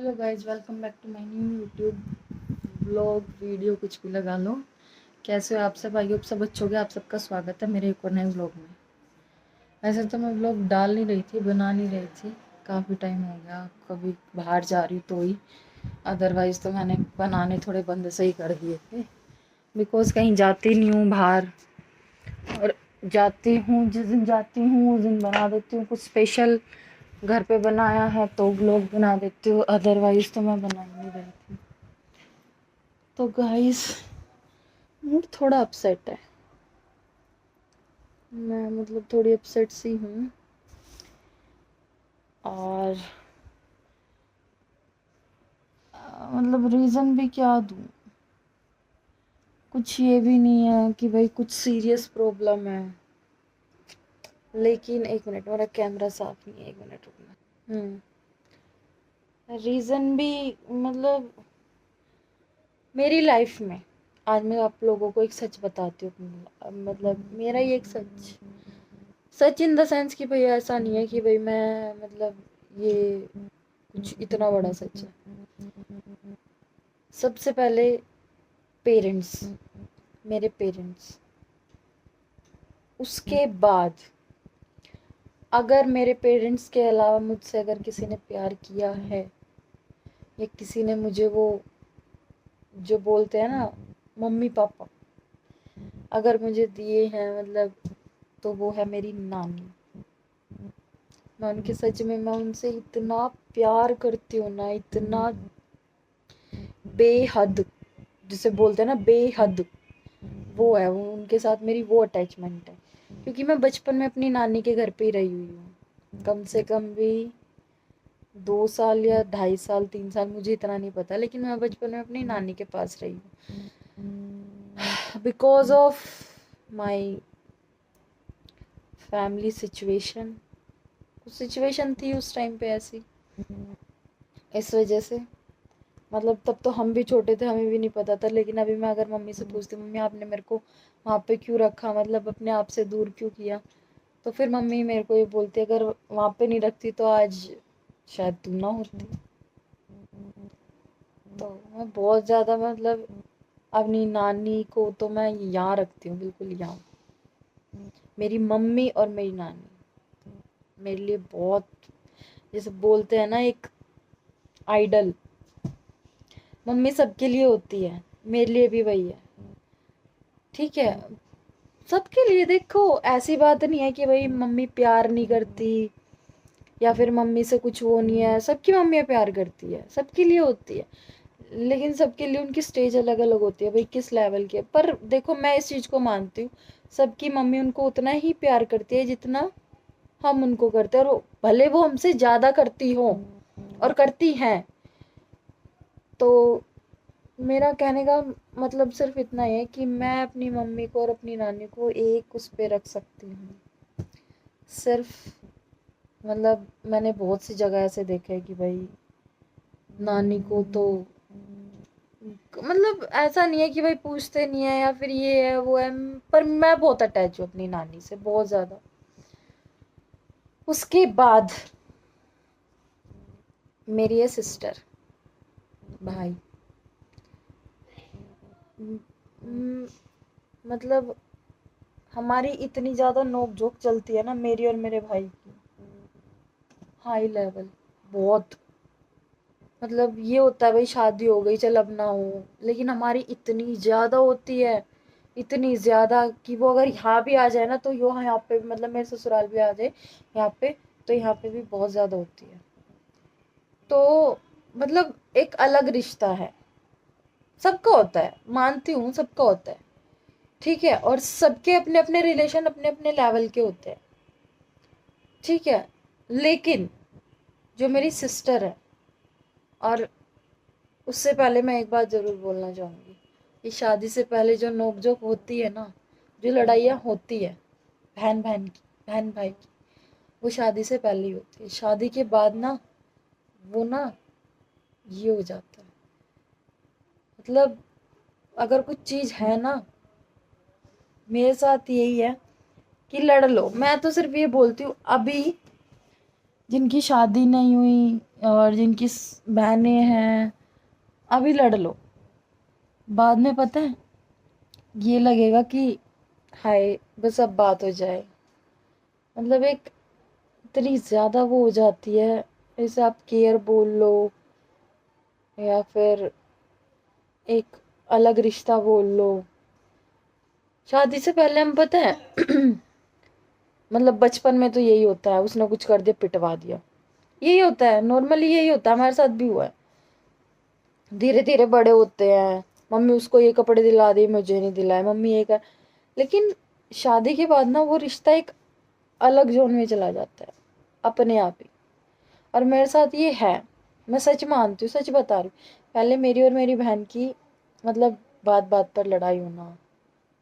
Hello guys, welcome back to my new YouTube blog video, कुछ भी लगा लो। कैसे हो आप सब? आई होप सब अच्छे हो गए। आप सबका स्वागत है मेरे एक और नए ब्लॉग में। वैसे तो मैं ब्लॉग डाल नहीं रही थी, बना नहीं रही थी, काफ़ी टाइम हो गया। कभी बाहर जा रही तो ही, अदरवाइज़ तो मैंने बनाने थोड़े बंद से ही कर दिए थे। बिकॉज कहीं जाती नहीं हूँ बाहर, और जाती हूँ जिस दिन जाती हूँ उस दिन बना देती हूँ कुछ स्पेशल। घर पे बनाया है तो व्लॉग बना देती हूँ, अदरवाइज तो मैं बना ही नहीं रही थी। तो गाइस, मूड थोड़ा अपसेट है। मैं थोड़ी अपसेट सी हूँ। और रीज़न भी क्या दूँ। कुछ ये भी नहीं है कि भाई कुछ सीरियस प्रॉब्लम है। लेकिन एक मिनट, मेरा कैमरा साफ नहीं है, एक मिनट रुकना। रीज़न भी मेरी लाइफ में, आज मैं आप लोगों को एक सच बताती हूँ। मेरा ये एक सच सच इन द सेंस कि भाई ऐसा नहीं है कि भाई मैं ये कुछ इतना बड़ा सच है। सबसे पहले पेरेंट्स, मेरे पेरेंट्स। उसके बाद अगर मेरे पेरेंट्स के अलावा मुझसे अगर किसी ने प्यार किया है, या किसी ने मुझे वो जो बोलते हैं ना मम्मी पापा, अगर मुझे दिए हैं तो वो है मेरी नानी। मैं उनके सच में, मैं उनसे इतना प्यार करती हूँ ना, इतना बेहद, जिसे बोलते हैं ना बेहद, वो है वो। उनके साथ मेरी वो अटैचमेंट है, क्योंकि मैं बचपन में अपनी नानी के घर पे ही रही हुई हूँ। कम से कम भी 2 साल या 2.5 साल 3 साल, मुझे इतना नहीं पता, लेकिन मैं बचपन में अपनी नानी के पास रही हूँ। Because of my family situation, कुछ सिचुएशन थी उस टाइम पे ऐसी, इस वजह से। तब तो हम भी छोटे थे, हमें भी नहीं पता था। लेकिन अभी मैं अगर मम्मी से पूछती हूँ, मम्मी आपने मेरे को वहाँ पे क्यों रखा, अपने आप से दूर क्यों किया, तो फिर मम्मी मेरे को ये बोलती, अगर वहाँ पे नहीं रखती तो आज शायद तू ना होती। तो मैं बहुत ज़्यादा अपनी नानी को तो मैं यहाँ रखती हूँ, बिल्कुल यहाँ। मेरी मम्मी और मेरी नानी मेरे लिए बहुत, जैसे बोलते हैं ना, एक आइडल। मम्मी सबके लिए होती है, मेरे लिए भी वही है। ठीक है, सबके लिए। देखो, ऐसी बात नहीं है कि भाई मम्मी प्यार नहीं करती, या फिर मम्मी से कुछ वो नहीं है। सबकी मम्मियाँ प्यार करती है, सबके लिए होती है। लेकिन सबके लिए उनकी स्टेज अलग अलग होती है, भाई किस लेवल की है। पर देखो, मैं इस चीज़ को मानती हूँ, सबकी मम्मी उनको उतना ही प्यार करती है जितना हम उनको करते हैं, और भले वो हमसे ज़्यादा करती हो और करती हैं। तो मेरा कहने का सिर्फ इतना है कि मैं अपनी मम्मी को और अपनी नानी को एक उस पे रख सकती हूँ। सिर्फ मैंने बहुत सी जगह ऐसे देखा है कि भाई नानी को तो ऐसा नहीं है कि भाई पूछते नहीं है या फिर ये है वो है, पर मैं बहुत अटैच हूँ अपनी नानी से, बहुत ज्यादा। उसके बाद मेरी है सिस्टर, भाई। म- म- मतलब हमारी इतनी ज्यादा नोक झोंक चलती है ना, मेरी और मेरे भाई की, हाई लेवल, बहुत। ये होता है भाई शादी हो गई चल अब ना हो, लेकिन हमारी इतनी ज्यादा होती है, इतनी ज्यादा कि वो अगर यहाँ भी आ जाए ना, तो यो यहाँ पे मेरे ससुराल भी आ जाए यहाँ पे, तो यहाँ पे भी बहुत ज्यादा होती है। तो एक अलग रिश्ता है। सबका होता है, मानती हूँ, सबका होता है। ठीक है, और सबके अपने अपने रिलेशन अपने अपने लेवल के होते हैं। ठीक है, लेकिन जो मेरी सिस्टर है, और उससे पहले मैं एक बात जरूर बोलना चाहूंगी कि शादी से पहले जो नोकझोंक होती है ना, जो लड़ाइयाँ होती है बहन बहन की, बहन भाई की, वो शादी से पहले ही होती है। शादी के बाद ना, वो ना, ये हो जाता है। अगर कुछ चीज है ना, मेरे साथ यही है कि लड़ लो। मैं तो सिर्फ ये बोलती हूँ, अभी जिनकी शादी नहीं हुई और जिनकी बहनें हैं, अभी लड़ लो, बाद में पता है ये लगेगा कि हाय बस अब बात हो जाए। मतलब एक इतनी ज़्यादा वो हो जाती है, जैसे आप केयर बोल लो या फिर एक अलग रिश्ता बोल लो। शादी से पहले हम पता है मतलब बचपन में तो यही होता है, उसने कुछ कर दिया पिटवा दिया, यही होता है, नॉर्मली यही होता है, हमारे साथ भी हुआ है। धीरे धीरे बड़े होते हैं, मम्मी उसको ये कपड़े दिला दी, मुझे नहीं दिलाए, मम्मी ये कर। लेकिन शादी के बाद ना वो रिश्ता एक अलग जोन में चला जाता है अपने आप ही। और मेरे साथ ये है, मैं सच मानती हूँ, सच बता रही हूँ। पहले मेरी और मेरी बहन की मतलब बात बात पर लड़ाई होना,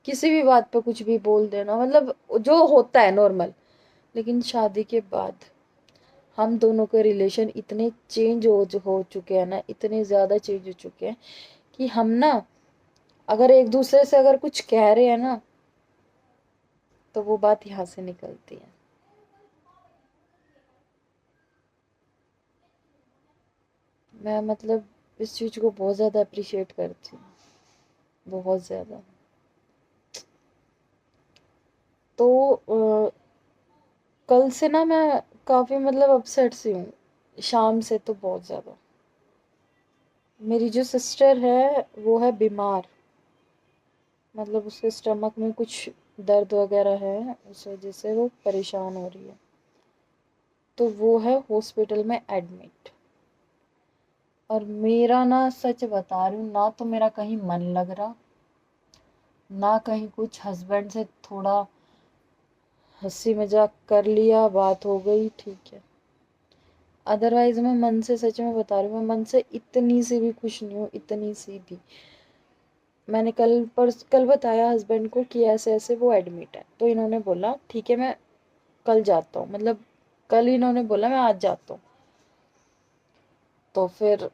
किसी भी बात पे कुछ भी बोल देना, मतलब जो होता है नॉर्मल। लेकिन शादी के बाद हम दोनों के रिलेशन इतने चेंज हो चुके हैं ना, इतने ज़्यादा चेंज हो चुके हैं कि हम ना अगर एक दूसरे से अगर कुछ कह रहे हैं ना, तो वो बात यहाँ से निकलती है। मैं मतलब इस चीज़ को बहुत ज़्यादा अप्रिशिएट करती हूँ, बहुत ज़्यादा। तो कल से ना मैं काफ़ी मतलब अपसेट सी हूँ, शाम से तो बहुत ज़्यादा। मेरी जो सिस्टर है वो है बीमार, मतलब उसके स्टमक में कुछ दर्द वगैरह है, उस वजह से वो परेशान हो रही है। तो वो है हॉस्पिटल में एडमिट। और मेरा ना सच बता रही हूँ ना, तो मेरा कहीं मन लग रहा ना कहीं कुछ। हस्बैंड से थोड़ा हंसी मजाक कर लिया, बात हो गई, ठीक है। अदरवाइज मैं मन से, सच में बता रही हूँ, मैं मन से इतनी सी भी खुश नहीं हूँ, इतनी सी भी। मैंने कल बताया हस्बैंड को कि ऐसे ऐसे वो एडमिट है, तो इन्होंने बोला ठीक है मैं कल जाता हूँ, मतलब कल इन्होंने बोला मैं आज जाता हूँ। तो फिर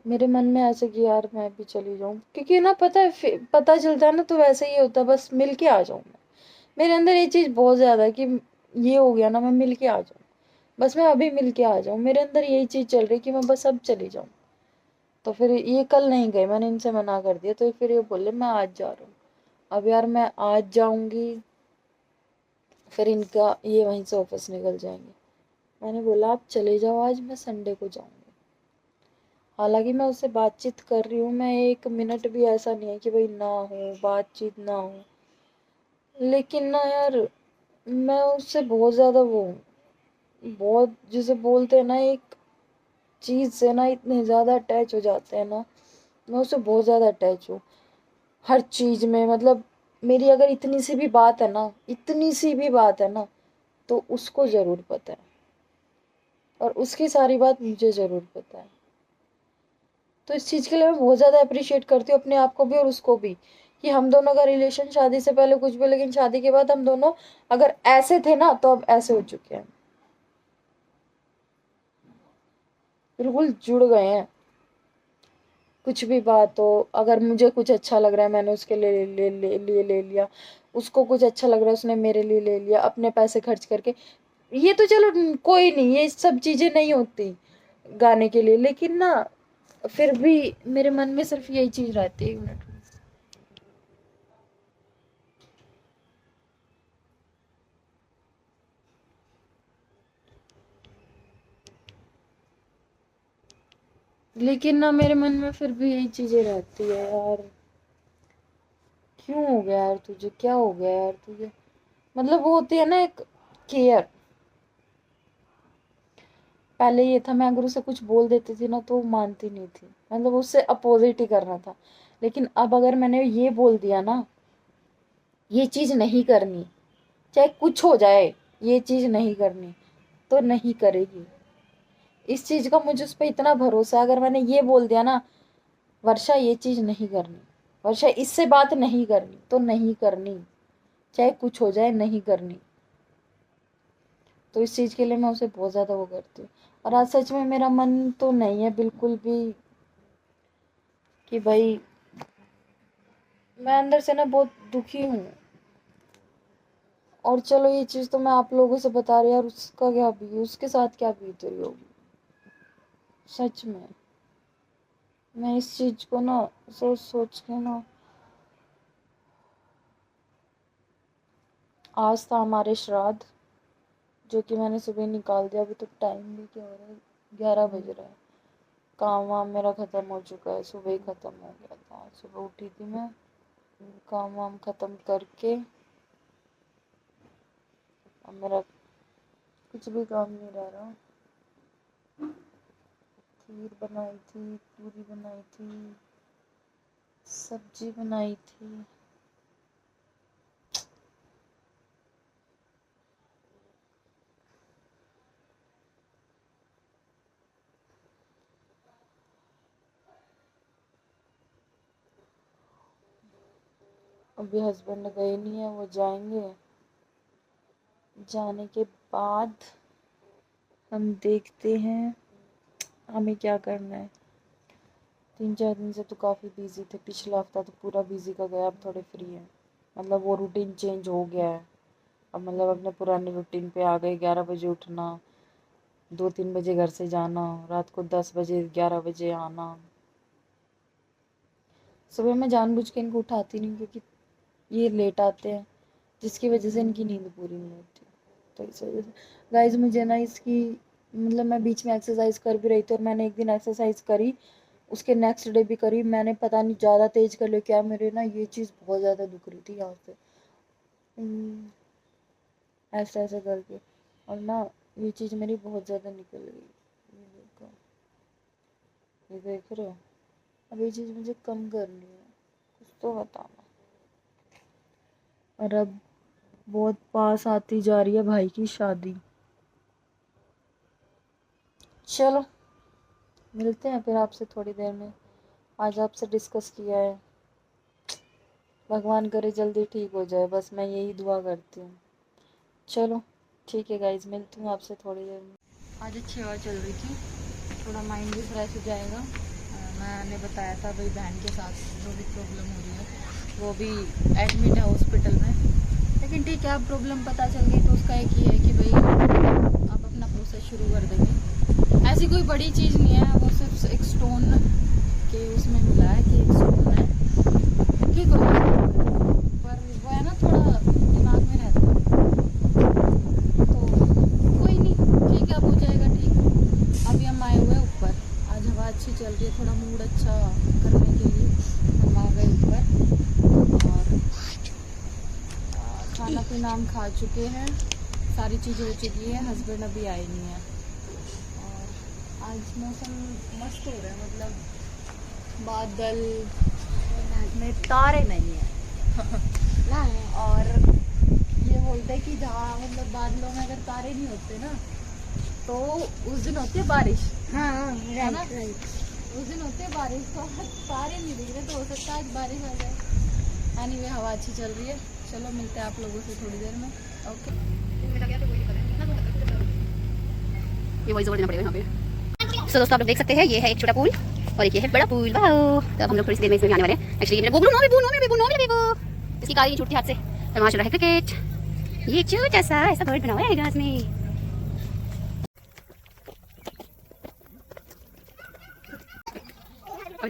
मेरे मन में ऐसे कि यार मैं भी चली जाऊँ, क्योंकि ना पता है पता चलता है ना तो वैसे ही होता है, बस मिल के आ जाऊँ मैं। मेरे अंदर ये चीज़ बहुत ज़्यादा है कि ये हो गया ना, मैं मिल के आ जाऊँ, बस मैं अभी मिल के आ जाऊँ। मेरे अंदर यही चीज़ चल रही कि मैं बस अब चली जाऊँ। तो फिर ये कल नहीं गए, मैंने इनसे मना कर दिया, तो फिर ये बोले मैं आज जा रहा हूँ। अब यार मैं आज जाऊँगी, फिर इनका ये वहीं से ऑफिस निकल जाएंगे। मैंने बोला आप चले जाओ, आज मैं संडे को जाऊँगी। हालांकि मैं उससे बातचीत कर रही हूँ, मैं एक मिनट भी ऐसा नहीं है कि भाई ना हो बातचीत ना हो, लेकिन ना यार मैं उससे बहुत ज़्यादा वो हूँ, बहुत जिसे बोलते हैं ना एक चीज़ से ना इतने ज़्यादा अटैच हो जाते हैं ना, मैं उससे बहुत ज़्यादा अटैच हूँ हर चीज़ में। मतलब मेरी अगर इतनी सी भी बात है ना, इतनी सी भी बात है ना, तो उसको ज़रूर पता है, और उसकी सारी बात मुझे ज़रूर पता है। तो इस चीज़ के लिए मैं बहुत ज़्यादा अप्रिशिएट करती हूँ अपने आप को भी और उसको भी, कि हम दोनों का रिलेशन शादी से पहले कुछ भी, लेकिन शादी के बाद हम दोनों अगर ऐसे थे ना तो अब ऐसे हो चुके हैं, बिल्कुल जुड़ गए हैं। कुछ भी बात हो, अगर मुझे कुछ अच्छा लग रहा है मैंने उसके लिए ले लिया, उसको कुछ अच्छा लग रहा है उसने मेरे लिए ले लिया, अपने पैसे खर्च करके। ये तो चलो कोई नहीं, ये सब चीज़ें नहीं होती गाने के लिए, लेकिन ना फिर भी मेरे मन में सिर्फ यही चीज़ रहती है। एक मिनट। लेकिन ना मेरे मन में फिर भी यही चीज़ें रहती है यार, क्यों हो गया यार तुझे, क्या हो गया यार तुझे। मतलब वो होती है ना एक केयर। पहले ये था मैं अगर उसे कुछ बोल देती थी ना तो वो मानती नहीं थी, मतलब उससे अपोजिट ही करना था। लेकिन अब अगर मैंने ये बोल दिया ना, ये चीज़ नहीं करनी, चाहे कुछ हो जाए, ये चीज़ नहीं करनी, तो नहीं करेगी। इस चीज़ का मुझे उस पर इतना भरोसा है, अगर मैंने ये बोल दिया ना वर्षा ये चीज़ नहीं करनी, वर्षा इससे बात नहीं करनी, तो नहीं करनी, चाहे कुछ हो जाए नहीं करनी। तो इस चीज़ के लिए मैं उसे बहुत ज़्यादा वो करती हूँ। और आज सच में मेरा मन तो नहीं है बिल्कुल भी कि भाई, मैं अंदर से ना बहुत दुखी हूँ। और चलो ये चीज़ तो मैं आप लोगों से बता रही यार, उसका क्या भी, उसके साथ क्या बीत रही होगी सच में। मैं इस चीज़ को ना सोच सोच के ना, आज था हमारे श्राद्ध, जो कि मैंने सुबह निकाल दिया। अभी तो टाइम भी क्या हो रहा है, 11 बज रहा है। काम वाम मेरा ख़त्म हो चुका है, सुबह ही ख़त्म हो गया था। सुबह उठी थी मैं, काम वाम ख़त्म करके। अब मेरा कुछ भी काम नहीं रह रहा। खीर बनाई थी, पूरी बनाई थी, सब्जी बनाई थी। अभी हस्बैंड गए नहीं है, वो जाएंगे। जाने के बाद हम देखते हैं हमें क्या करना है। 3-4 दिन से तो काफ़ी बिजी थे, पिछला हफ्ता तो पूरा बिजी का गया। अब थोड़े फ्री हैं, मतलब वो रूटीन चेंज हो गया है। अब मतलब अपने पुराने रूटीन पे आ गए। 11 बजे उठना, 2-3 बजे घर से जाना, रात को 10 बजे 11 बजे आना। सुबह मैं जानबूझ के इनको उठाती नहीं, क्योंकि ये लेट आते हैं, जिसकी वजह से इनकी नींद पूरी नहीं होती। तो इस वजह से गाइज मुझे ना इसकी, मतलब मैं बीच में एक्सरसाइज कर भी रही थी, और मैंने एक दिन एक्सरसाइज करी, उसके नेक्स्ट डे भी करी। मैंने पता नहीं ज़्यादा तेज कर लिया क्या, मेरे ना ये चीज़ बहुत ज़्यादा दुख रही थी यहाँ से, ऐसे ऐसे करके। और ना ये चीज़ मेरी बहुत ज़्यादा निकल गई। ये देखो, ये देख रहे हो। अब ये चीज़ मुझे कम करनी है, कुछ तो बताना। और अब बहुत पास आती जा रही है भाई की शादी। चलो मिलते हैं फिर आपसे थोड़ी देर में। आज आपसे डिस्कस किया है, भगवान करे जल्दी ठीक हो जाए, बस मैं यही दुआ करती हूँ। चलो ठीक है गाइज, मिलती हूँ आपसे थोड़ी देर में। आज अच्छी हवा चल रही थी, थोड़ा माइंड भी फ्रेश हो जाएगा। मैंने बताया था भाई बहन के साथ जो भी प्रॉब्लम हो रही है, वो भी एडमिट है हॉस्पिटल में। लेकिन ठीक है, अब प्रॉब्लम पता चल गई तो उसका एक ही है कि भाई आप अपना प्रोसेस शुरू कर देंगे। ऐसी कोई बड़ी चीज़ नहीं है, वो सिर्फ एक स्टोन के उसमें मिला है कि एक स्टोन है, ठीक हो जाएगा। पर वो है ना, थोड़ा दिमाग में रहता है, तो कोई नहीं, ठीक है, अब हो जाएगा ठीक। अभी हम आए हुए ऊपर, आज हवा अच्छी चल रही है, थोड़ा मूड अच्छा करने के लिए हम आ गए ऊपर। और खाना पीना हम खा चुके हैं, सारी चीज़ें हो चुकी है, हस्बैंड अभी आए नहीं है। और आज मौसम मस्त हो रहा है, मतलब बादल में तारे नहीं है और ये बोलते हैं कि जहाँ मतलब बादलों में अगर तारे नहीं होते ना, तो उस दिन होती है बारिश। हाँ है ना, उस दिन होती है बारिश, तो तारे नहीं दिख रहे, तो हो सकता है आज बारिश आ जाए। एनीवे हवा अच्छी चल रही है। चलो मिलते हैं आप लोगों से थोड़ी देर में। ओके, ये वॉइस ओवर देना पड़ेगा यहाँ पे। सो दोस्तों आप लोग देख सकते हैं, ये है एक छोटा पूल और एक ये है बड़ा पूल। वाओ, तो अब हम लोग थोड़ी सी देर में इसमें भी आने वाले हैं। एक्चुअली मेरा बेबू इसकी कारी छूटती हाथ से, तो वहाँ चल रहा है क्रिकेट। ये छोटा सा ऐसा बर्ड बना हुआ है घास में। और